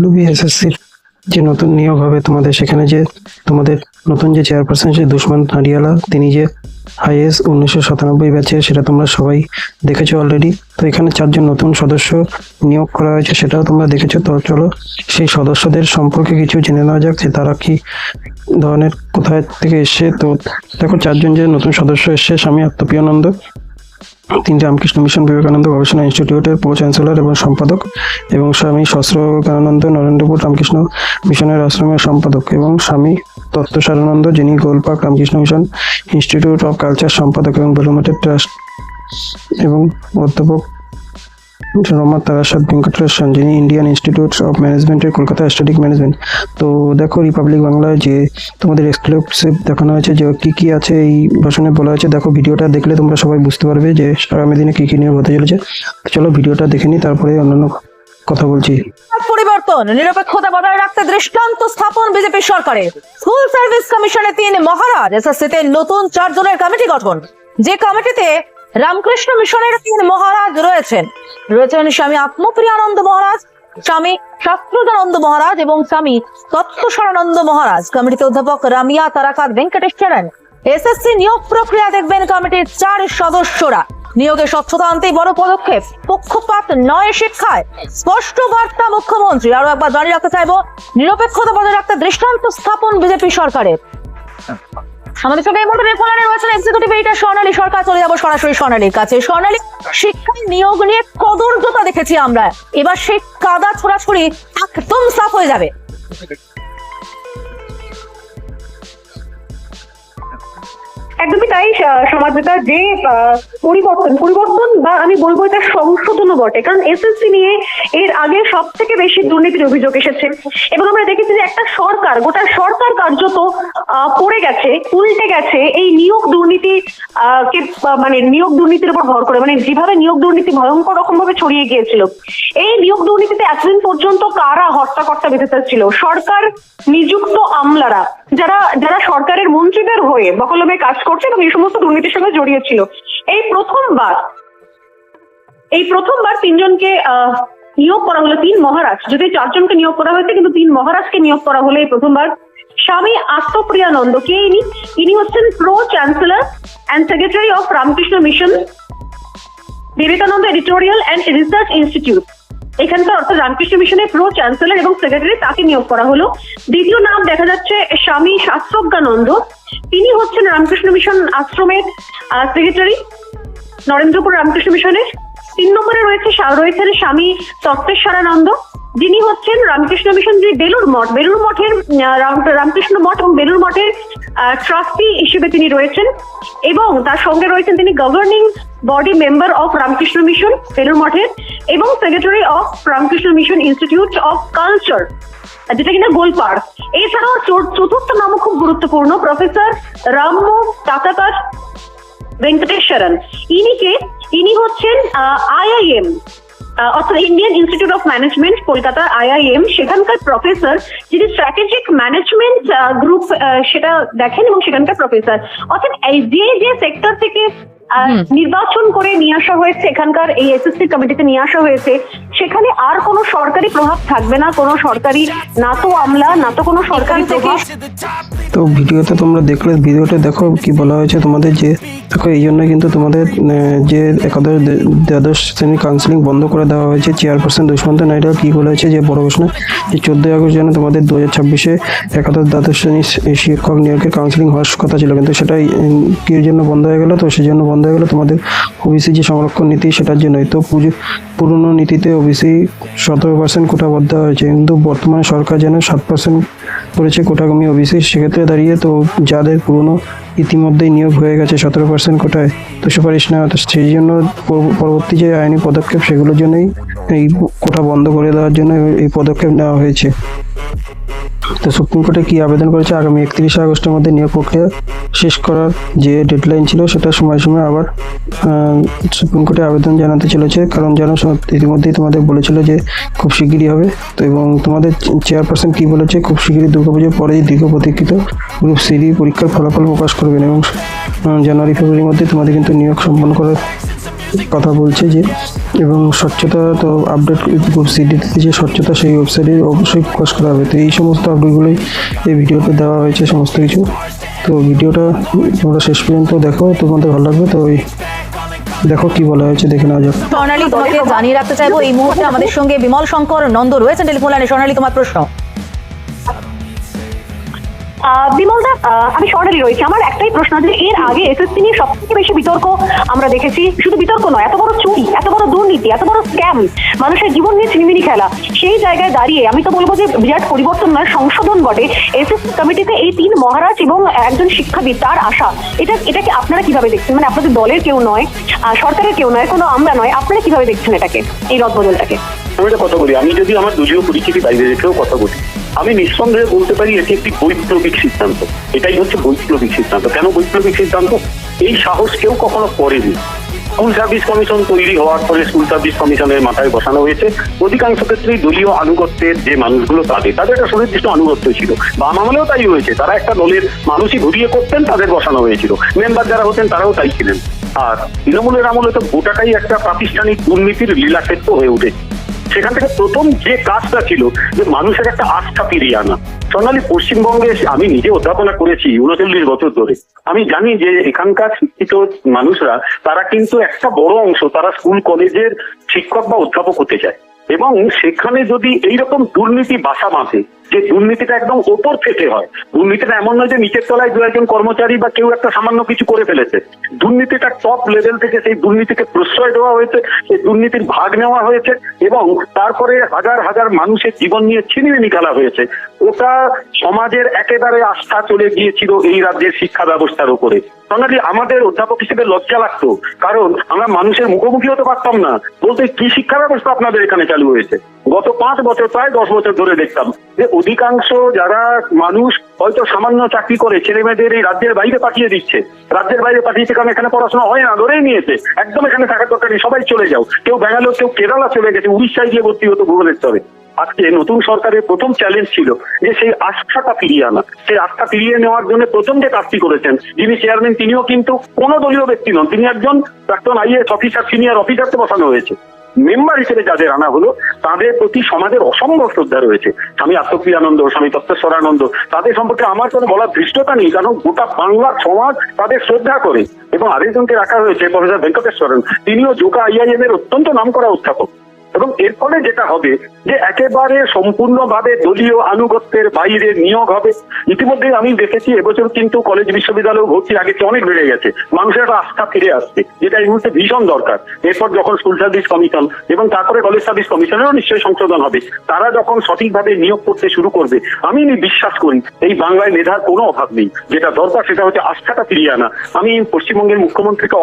WBSSC যে নতুন নিয়োগ হবে তোমাদের, সেখানে যে তোমাদের নতুন যে চেয়ারপারসন সে দুষ্মান নাডিয়ালা, তিনি যে IAS 1997 ব্যাচের, সেটা তোমরা সবাই দেখেছো অলরেডি। তো এখানে 4 জন নতুন সদস্য নিয়োগ করা হয়েছে, সেটাও তোমরা দেখেছো। তো চলো সেই সদস্যদের সম্পর্কে কিছু জেনে নেওয়া যাক যে তারা কি ধরনের, কোথায় থেকে এসছে। তো দেখো 4 জন যে নতুন সদস্য এসছে: স্বামী আত্মপ্রিয়ানন্দ, তিনি রামকৃষ্ণ মিশন বিবেকানন্দ গবেষণা ইনস্টিটিউটের প্রো চ্যান্সেলর এবং সম্পাদক, এবং স্বামী সহস্রকানন্দ নরেন্দ্রপুর রামকৃষ্ণ মিশনের আশ্রমের সম্পাদক, এবং স্বামী তত্ত্বসারানন্দ, যিনি Golpark Ramakrishna mission institute of culture সম্পাদক এবং বেলুমঠের ট্রাস্ট, এবং অধ্যাপক রমা তারাসাদ ভেঙ্কটেশ্বর, যিনি ইন্ডিয়ান ইনস্টিটিউট অফ ম্যানেজমেন্টের কলকাতা স্ট্যাটিক ম্যানেজমেন্ট। তো দেখো রিপাবলিক বাংলায় যে তোমাদের এক্সক্লুসিভ দেখানো হয়েছে যে কি আছে এই ভাষণে বলা হয়েছে। দেখো ভিডিওটা দেখলে তোমরা সবাই বুঝতে পারবে যে আগামী দিনে কি নিয়োগ হতে চলেছে। চলো ভিডিওটা দেখে নিই, তারপরে অন্যান্য কথা বলছি। পরিবর্তন, নিরপেক্ষতা বজায় রাখতে দৃষ্টান্ত স্থাপন বিজেপি সরকারের। স্কুল সার্ভিস কমিশনে 3 মহারাজ, এসএসসিতে নতুন 4 জনের কমিটি গঠন। যে কমিটিতে রামকৃষ্ণ মিশনের 3 মহারাজ রয়েছেন স্বামী আত্মপ্রিয়ানন্দ মহারাজ, স্বামী শাস্ত্রদানন্দ মহারাজ এবং স্বামী তত্ত্বসারানন্দ মহারাজ। কমিটিতে অধ্যাপক রামিয়া তারাকাত ভেঙ্কটেশ্বরন। এসএসসি নিয়োগ প্রক্রিয়া দেখবেন কমিটির 4 সদস্যরা। নিয়োগে স্বচ্ছতা আনতেই বড় পদক্ষেপ, পক্ষপাত নয় শিক্ষায়, স্পষ্ট বার্তা মুখ্যমন্ত্রী। আরো একবার জানিয়ে রাখতে চাইবো, নিরপেক্ষতা বজায় রাখতে দৃষ্টান্ত স্থাপন বিজেপি সরকারের। আমাদের সঙ্গে এই মুহূর্তে ফোনে রয়েছেন এক্সিকিউটিভ এডিটর স্বর্ণালী সরকার। চলে যাবো সরাসরি স্বর্ণালীর কাছে। স্বর্ণালী, শিক্ষায় নিয়োগ নিয়ে কদর্যতা দেখেছি আমরা, এবার সেই কাদা ছোড়াছুড়ি একদম সাফ হয়ে যাবে। একদমই তাই সমাজটা, যে পরিবর্তন বা আমি বলবো এটা সংশোধনও বটে। কারণ এসএসসি নিয়ে এর আগে সব থেকে বেশি দুর্নীতির অভিযোগ এসেছে, এবং আমরা দেখেছি যে একটা সরকার, গোটা সরকার কার্যত পড়ে গেছে, উল্টে গেছে এই নিয়োগ দুর্নীতি কে, মানে নিয়োগ দুর্নীতির উপর ভর করে। মানে যেভাবে নিয়োগ দুর্নীতি ভয়ঙ্কর রকম ভাবে ছড়িয়ে গিয়েছিল, এই নিয়োগ দুর্নীতিতে এতদিন পর্যন্ত কারা হর্তাকর্তা বেঁধে ছিল? সরকার নিযুক্ত আমলারা, যারা সরকারের মন্ত্রীদের হয়ে বকলমে কাজ করছে এবং এই সমস্ত দুর্নীতির সঙ্গে জড়িয়ে ছিল। এই প্রথমবার 3 জনকে নিয়োগ করা হলো, 3 মহারাজ। যদি 4 জনকে নিয়োগ করা হয়েছে, কিন্তু 3 মহারাজকে নিয়োগ করা হলো এই প্রথমবার। স্বামী আত্মপ্রিয়ানন্দ কে ইনি হচ্ছেন pro chancellor and secretary of Ramakrishna Mission Vivekananda editorial and research institute. এখানকার অর্থাৎ রামকৃষ্ণ মিশনের প্রো চ্যান্সেলর এবং সেক্রেটারি, তাকে নিয়োগ করা হলো। দ্বিতীয় নাম দেখা যাচ্ছে স্বামী শাস্ত্রজ্ঞানন্দ, তিনি হচ্ছেন রামকৃষ্ণ মিশন আশ্রমের সেক্রেটারি, নরেন্দ্রপুর রামকৃষ্ণ মিশনের। 3 নম্বরে রয়েছেন স্বামী তত্ত্বসারানন্দ, যিনি হচ্ছেন রামকৃষ্ণ মিশন যে বেলুর মঠের রামকৃষ্ণ মঠ এবং বেলুর মঠের ট্রাস্টি হিসেবে তিনি রয়েছেন, এবং তার সঙ্গে রয়েছেন তিনি governing body member of Ramakrishna mission Belur মঠের, এবং secretary of Ramakrishna mission institute of culture, যেটা কিনা গোলপার্ক। এছাড়াও চতুর্থ নাম খুব গুরুত্বপূর্ণ, প্রফেসর রাম্য তাতাকার ভেঙ্কটেশ্বরন। ইনি হচ্ছেন IIM অর্থাৎ Indian institute of management Kolkata IIM, সেখানকার প্রফেসর, যিনি স্ট্র্যাটেজিক ম্যানেজমেন্ট গ্রুপ সেটা দেখেন এবং সেখানকার প্রফেসর। অর্থাৎ এই যে সেক্টর থেকে নির্বাচন করে নিয়ে আসা হয়েছে, এখানকার এই এসএসসি কমিটিতে নিয়ে আসা হয়েছে, সেখানে আর কোনো সরকারি প্রভাব থাকবে না, কোনো সরকারি না তো আমলা, না তো কোনো সরকারি প্রভাব। তো ভিডিওতে তোমরা দেখলে, ভিডিওটা দেখো কি বলা হয়েছে তোমাদের, যে দেখো এই জন্য কিন্তু তোমাদের যে দ্বাদশ শ্রেণীর কাউন্সিলিং বন্ধ করে দেওয়া হয়েছে। চেয়ারপারসন দুষ্মন্ত নাইডু কি বলেছে যে বড় ঘোষণা, যে 14 আগস্ট যেন তোমাদের 2026-এ একাদশ দ্বাদশ শ্রেণীর শিক্ষক নিয়োগের কাউন্সিলিং হওয়ার কথা ছিল, কিন্তু সেটাই কি জন্য বন্ধ হয়ে গেল? তো সেই জন্য বন্ধ হয়ে গেল তোমাদের ওবিসি যে সংরক্ষণ নীতি, সেটার জন্যই। তো পুরনো নীতিতে ওবিসি 17% কোটা বদ্ধ হয়েছে, কিন্তু বর্তমানে সরকার যেন 7% করেছে কোটা কমিয়ে ওবিসি। সেক্ষেত্রে দাঁড়িয়ে তো যাদের পুরনো ইতিমধ্যেই নিয়োগ হয়ে গেছে 17% কোটায়, তো সুপারিশ নেওয়া, তো সেই জন্য পরবর্তী যে আইনি পদক্ষেপ সেগুলোর জন্যই এই কোটা বন্ধ করে দেওয়ার জন্য এই পদক্ষেপ নেওয়া হয়েছে। তো সুপ্রিম কোর্টে কি আবেদন করেছে, আগামী 31 আগস্টের মধ্যে নিয়োগ প্রক্রিয়া শেষ করার যে ডেডলাইন ছিল সেটা সময় আবার সুপ্রিম কোর্টে আবেদন জানাতে চলেছে, কারণ যেন ইতিমধ্যেই তোমাদের বলেছিল যে খুব শিগগিরই হবে। তো এবং তোমাদের চেয়ারপারসন কি বলেছে, খুব শিগগিরই দুর্গাপুজোর পরেই দীর্ঘ প্রতীক্ষিত গ্রুপ সি পরীক্ষার ফলাফল প্রকাশ করবেন, এবং জানুয়ারি ফেব্রুয়ারির মধ্যে তোমাদের কিন্তু নিয়োগ সম্পন্ন করার কথা বলছে যে, এবং স্বচ্ছতা তো আপডেট সিডিতে যে স্বচ্ছতা সেই ওয়েবসাইটে অবশ্যই ফোকাস করা হবে। তো এই সমস্ত আপডেটগুলোই এই ভিডিওতে দেওয়া হয়েছে সমস্ত কিছু। তো ভিডিওটা তোমরা শেষ পর্যন্ত দেখো, তোমাদের ভালো লাগবে। তো এই দেখো কি বলা হয়েছে, দেখে নেওয়া যাক। স্বর্ণালী, তোমাকে জানিয়ে রাখতে চাইবো এই মুহূর্তে আমাদের সঙ্গে বিমল শঙ্কর নন্দ রয়েছেন টেলিফোন লাইনে। স্বর্ণালী, তোমার প্রশ্ন। বিমলদা, আমি স্বর্ণালী রয়েছি। আমার একটাই প্রশ্ন, যে এর আগে এসএসসি নিয়ে সব থেকে বেশি বিতর্ক আমরা দেখেছি। শুধু বিতর্ক নয়, এত বড় চুরি, এত বড় দুর্নীতি, এত বড় স্ক্যাম, মানুষের জীবন নিয়ে ছিনিমিনি খেলা, সেই জায়গায় দাঁড়িয়ে আমি তো বলবো যে বিরাট পরিবর্তন নয়, সংশোধন বটে। এসএসসি কমিটিতে এই 3 মহারাজ এবং একজন শিক্ষাবিদ, তার আশা, এটাকে আপনারা কিভাবে দেখছেন? মানে আপনাদের দলের কেউ নয়, সরকারের কেউ নয়, কোনো আমরা নয়, আপনারা কিভাবে দেখছেন এটাকে, এই রদবদলটাকে? আমি একটা কথা বলি, আমি যদি আমার দলীয় পরিচিতি বাইরে রেখেও কথা বলি, আমি নিঃসন্দেহে বলতে পারি এটি একটি বৈপ্লবিক সিদ্ধান্ত। এটাই হচ্ছে বৈপ্লবিক সিদ্ধান্ত। কেন বৈপ্লবিক সিদ্ধান্ত? এই সাহস কেউ কখনো করেনি। স্কুল সার্ভিস কমিশন তৈরি হওয়ার পরে স্কুল সার্ভিস কমিশনের মাথায় বসানো হয়েছে অধিকাংশ ক্ষেত্রেই দলীয় আনুগত্যের যে মানুষগুলো তাদের একটা সুনির্দিষ্ট আনুগত্য ছিল। বাম আমলেও তাই হয়েছে, তারা একটা দলের মানুষই ঘুরিয়ে করতেন, তাদের বসানো হয়েছিল। মেম্বার যারা হতেন তারাও তাই ছিলেন। আর তৃণমূলের আমলে তো গোটাটাই একটা প্রাতিষ্ঠানিক দুর্নীতির লীলাক্ষেত্র হয়ে উঠেছে। সেখান থেকে প্রথম যে কাজটা ছিল যে মানুষের একটা আস্থা ফিরিয়ে আনা। সোনালী, পশ্চিমবঙ্গে আমি নিজে অধ্যাপনা করেছি 39 বছর ধরে। আমি জানি যে এখানকার শিক্ষিত মানুষরা, তারা কিন্তু একটা বড় অংশ তারা স্কুল কলেজের শিক্ষক বা অধ্যাপক হতে চায়, এবং সেখানে যদি এইরকম দুর্নীতি বাসা বাঁধে, যে দুর্নীতিটা একদম ওপর থেকে হয়, দুর্নীতিটা এমন নয় যে নিচের তলায় 2-1 কর্মচারী বা কেউ একটা সামান্য কিছু করে ফেলেছে, দুর্নীতিটা টপ লেভেল থেকে সেই দুর্নীতিকে প্রশ্রয় দেওয়া হয়েছে, সেই দুর্নীতির ভাগ নেওয়া হয়েছে, এবং তারপরে হাজার হাজার মানুষের জীবন নিয়ে ছিনিমিনি খেলা হয়েছে। ওটা সমাজের একেবারে আস্থা চলে গিয়েছিল এই রাজ্যের শিক্ষা ব্যবস্থার উপরে। সোনালী, আমাদের অধ্যাপক হিসেবে লজ্জা লাগতো, কারণ আমরা মানুষের মুখোমুখি হতে পারতাম না, বলতে কি শিক্ষা ব্যবস্থা আপনাদের এখানে চালু হয়েছে। গত 5 বছর, প্রায় 10 বছর ধরে দেখতাম যে অধিকাংশ যারা মানুষ হয়তো সামান্য চাকরি করে ছেলে মেয়েদের এই রাজ্যের বাইরে পাঠিয়ে দিচ্ছে। রাজ্যের বাইরে পাঠিয়েছে কারণ এখানে পড়াশোনা হয় না, ধরেই নিয়েছে একদম এখানে থাকার দরকার নেই, সবাই চলে যাও। কেউ ব্যাঙ্গালোর, কেউ কেরালা চলে গেছে, উড়িষ্যায় গিয়ে ভর্তি হতো ভুবনেশ্বরে। আজকে নতুন সরকারের প্রথম চ্যালেঞ্জ ছিল যে সেই আস্থাটা ফিরিয়ে আনা। সেই আস্থা ফিরিয়ে নেওয়ার জন্য প্রথম যে কাজটি করেছেন যিনি চেয়ারম্যান, তিনিও কিন্তু কোনো দলীয় ব্যক্তি নন, তিনি একজন প্রাক্তন আইএএস অফিসার, সিনিয়র অফিসারকে বসানো হয়েছে। মেম্বার হিসেবে যাদের আনা হলো তাদের প্রতি সমাজের অসম্ভব শ্রদ্ধা রয়েছে। স্বামী আত্মপ্রিয়ানন্দ, স্বামী তত্ত্বেশ্বরানন্দ, তাদের সম্পর্কে আমার কোনো বলার ধৃষ্টতা নেই, কারণ গোটা বাংলার সমাজ তাদের শ্রদ্ধা করে। এবং আরেকজনকে রাখা হয়েছে প্রফেসর ভেঙ্কটেশ্বরন, তিনিও জোকা আইআইএম এর অত্যন্ত নামকরা অধ্যাপক। এবং এর ফলে যেটা হবে যে একেবারে সম্পূর্ণভাবে দলীয় আনুগত্যের বাইরে নিয়োগ হবে। ইতিমধ্যে আমি দেখেছি এবছর কিন্তু কলেজ বিশ্ববিদ্যালয় ভর্তি আগের চেয়ে অনেক বেড়ে গেছে, মানুষের একটা আস্থা ফিরে আসছে, যেটা এই মুহূর্তে ভীষণ দরকার। এরপর যখন স্কুল সার্ভিস কমিশন এবং তারপরে কলেজ সার্ভিস কমিশনেরও নিশ্চয়ই সংশোধন হবে, তারা যখন সঠিকভাবে নিয়োগ করতে শুরু করবে, আমি বিশ্বাস করি এই বাংলায় মেধার কোনো অভাব নেই। যেটা দরকার সেটা হচ্ছে আস্থাটা ফিরিয়ে আনা। আমি পশ্চিমবঙ্গের মুখ্যমন্ত্রীকে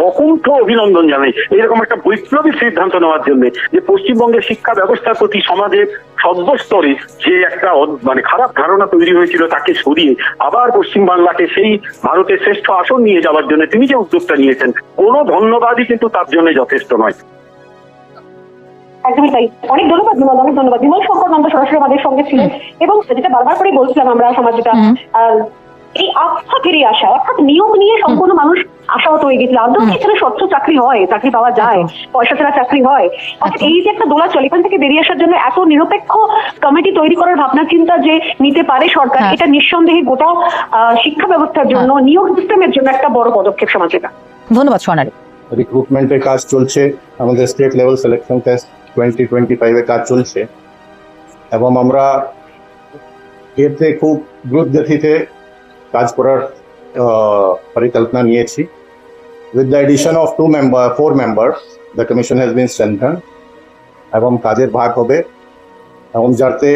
অকুণ্ঠ অভিনন্দন জানাই এরকম একটা বৈপ্লবিক সিদ্ধান্ত নেওয়ার জন্য, যে পশ্চিমবঙ্গের শিক্ষা ব্যবস্থার প্রতি সমাজের সর্বস্তরে যে একটা খারাপ ধারণা তৈরি হয়েছিল তাকে সরিয়ে আবার পশ্চিমবাংলাকে সেই ভারতের শ্রেষ্ঠ আসন নিয়ে যাওয়ার জন্য তিনি যে উদ্যোগটা নিয়েছেন, কোনো ধন্যবাদই কিন্তু তার জন্য যথেষ্ট নয়। একদমই তাই। অনেক ধন্যবাদ বিমল, অনেক ধন্যবাদ। বিমল শঙ্কর নন্দ সরাসরি আমাদের সঙ্গে ছিলেন, এবং যেটা বারবার করে বলছিলাম আমরা সমাজটা, এই আস্থা ফিরে আসা, অর্থাৎ নিয়োগ নিয়ে সম্পূর্ণ মানুষ আশাহত হয়ে গেছিল। আদৌ এখানে স্বচ্ছ চাকরি হয়, চাকরি পাওয়া যায়, পয়সা ছাড়া চাকরি হয়? অর্থাৎ এই যে একটা দোলাচল, এখান থেকে বেরিয়ে আসার জন্য এত নিরপেক্ষ কমিটি তৈরি করার ভাবনা চিন্তা যে নিতে পারে সরকার, এটা নিঃসন্দেহে গোটা শিক্ষা ব্যবস্থার জন্য, নিয়োগ সিস্টেমের জন্য একটা বড় পদক্ষেপ সমাজে। ধন্যবাদ স্বর্ণালী। রিক্রুটমেন্টের কাজ চলছে, আমাদের স্টেট লেভেল সিলেকশন টেস্ট 2025 কাজ চলছে, এবং আমরা এতে খুব দ্রুত গতিতে কাজ করার পরিকল্পনা নিয়েছি। With the addition of 4 members, the commission has been strengthened, এবং কাজের ভাগ হবে, এবং যাতে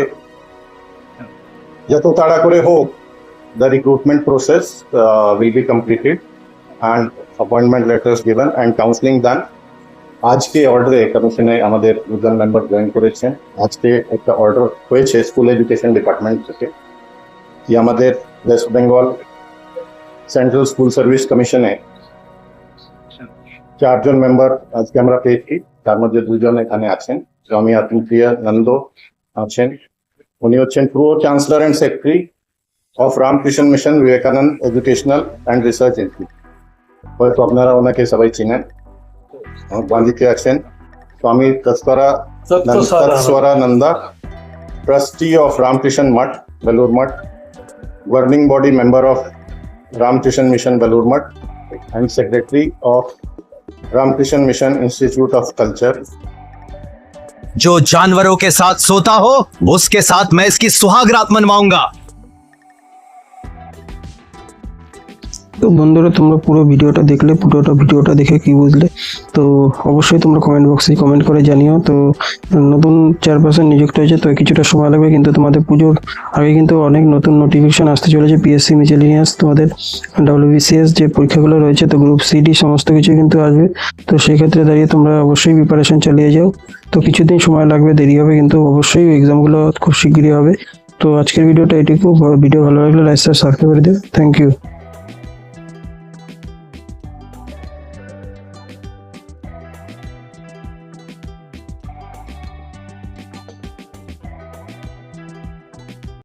যত তাড়া করে হোক the recruitment process will be completed and appointment letters given and counseling done. আজকে অর্ডারে কমিশনে আমাদের 2 মেম্বার জয়েন করেছেন। আজকে একটা অর্ডার হয়েছে স্কুল এডুকেশন ডিপার্টমেন্ট থেকে, কি আমাদের West Bengal central school service কমিশনে 4 জন মেম্বার আজকে আমরা পেয়েছি, তার মধ্যে 2 জন এখানে আছেন। স্বামী আত্মপ্রিয়ানন্দ আছেন, উনি হচ্ছেন pro chancellor and secretary of Ramakrishna Mission Vivekananda educational and research institute, হয়তো আপনারা ওনাকে সবাই চিনেন। আমার বাঁদিকে আছেন Swami Tattwaswarananda, trustee of Ramakrishna Math, Belur Math, governing body member of Ramkrishna Mission Belur Math and secretary of Ramkrishna Mission Institute of Culture. जो जानवरों के साथ सोता हो उसके साथ मैं इसकी सुहाग रात मनवाऊंगा। তো বন্ধুরা তোমরা পুরো ভিডিওটা দেখলে, ভিডিওটা দেখে কি বুঝলে তো অবশ্যই তোমরা কমেন্ট বক্সে কমেন্ট করে জানিও। তো নতুন চেয়ারপারসন নিযুক্ত হয়েছে, তো কিছুটা সময় লাগবে, কিন্তু তোমাদের পুজোর আগে কিন্তু অনেক নতুন নোটিফিকেশন আসতে চলেছে। পিএসসি মিসেলিনিয়াস, তোমাদের WBCS যে পরীক্ষাগুলো রয়েছে, তো গ্রুপ সিডি সমস্ত কিছু কিন্তু আসবে। তো সেই ক্ষেত্রে দাঁড়িয়ে তোমরা অবশ্যই প্রিপারেশন চালিয়ে যাও। তো কিছুদিন সময় লাগবে, দেরি হবে, কিন্তু অবশ্যই এক্সামগুলো খুব শীঘ্রই হবে। তো আজকের ভিডিওটা এটুকু। ভিডিও ভালো লাগলে লাইক সাবস্ক্রাইব করে দিও। Thank you.